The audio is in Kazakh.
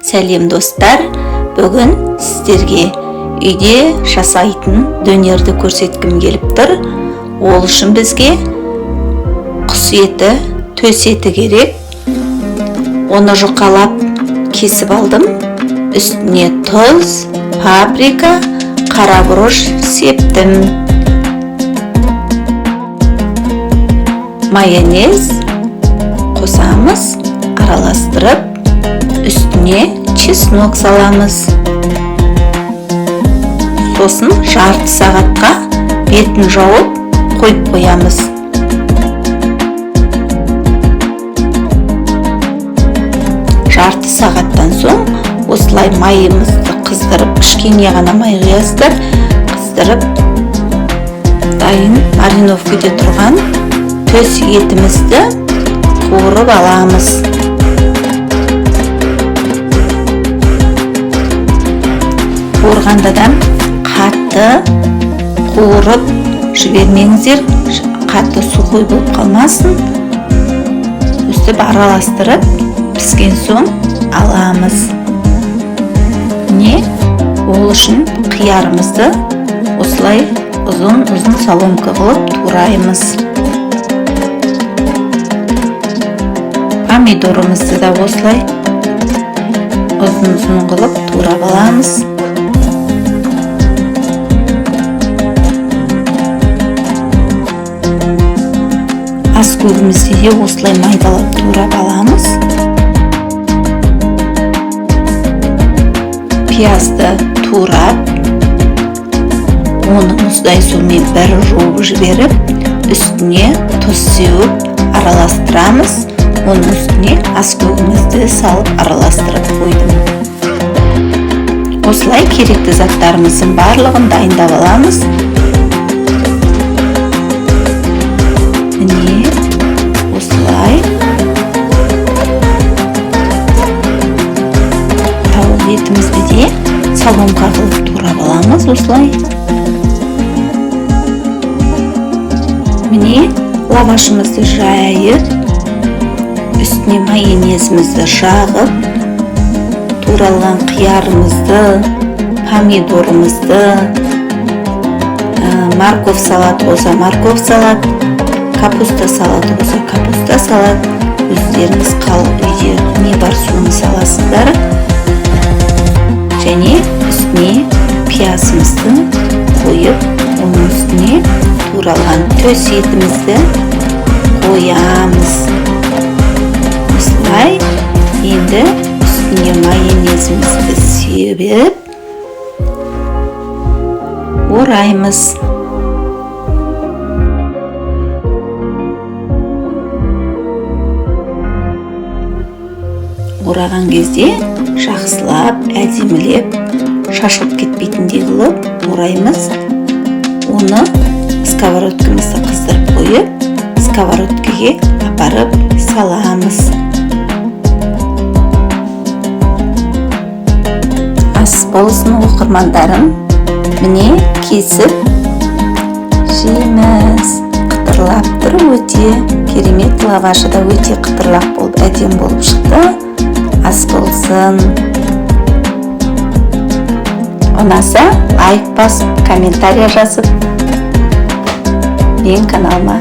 Сәлем достар, бүгін сіздерге үйде жасайтын дөнерді көрсеткім келіп тұр. Ол үшін бізге құс еті, төс еті керек. Оны жұқалап кесіп алдым. Үстіне тұз, паприка, қара бұрыш септім. Майонез қосамыз, араластырып, үстіне чеснок саламыз. Сосын жарты сағатқа бетін жауып қойып қоямыз. Жарты сағаттан соң осылай майымызды қыздырып, кішкене ғана май құясыздар, қыздырып, дайын мариновкада тұрған төс етімізді қуырып аламыз. Қуырғандадан қатты қуырып жібермеңіздер, қатты сухой болып қалмасын. Өстіп араластырып, піскен соң аламыз. Ол үшін қиярымызды осылай ұзын соломка қылып тураймыз. Помидорымызды да осылай ұзын қылып турап аламыз. Аскөгімізді де осылай майдалап турап аламыз. Пиязды турап, оны мұздай сумен бір жуып жіберіп, үстіне тұз сеуіп араластырамыз. Оның үстіне аскөгімізді салып араластырып қойдым. Осылай керекті заттарымыздың барлығын дайындап аламыз. Осылай тауық етімізді де соломка қылып турап аламыз. Осылай лавашымызды жайып, үстіне майонезімізді жағып, туралған қиярымызды, помидорымызды, морковь салат болса морковь салат, капуста салаты болса капуста салат, өздеріңіз үйде не бар соны саласыздар. Және үстіне пиязымызды қойып, оның үстіне туралған төс етімізді қоямыз. Осылай енді үстіне майонезімізді себіп ораймыз. Ораған кезде жақсылап, әдемілеп, шашылып кетпейтіндей қылып ораймыз. Оны сковородкамызды қыздырып қойып, сковородкаға апарып саламыз. Ас болсын оқырмандарым, міне кесіп жейміз. Қытырлап тұр, өте керемет. Лавашы да өте қытырлап болып, әдем болып шықты. Ас болсын. Ұнаса лайк басып, комментария жазып, менің каналыма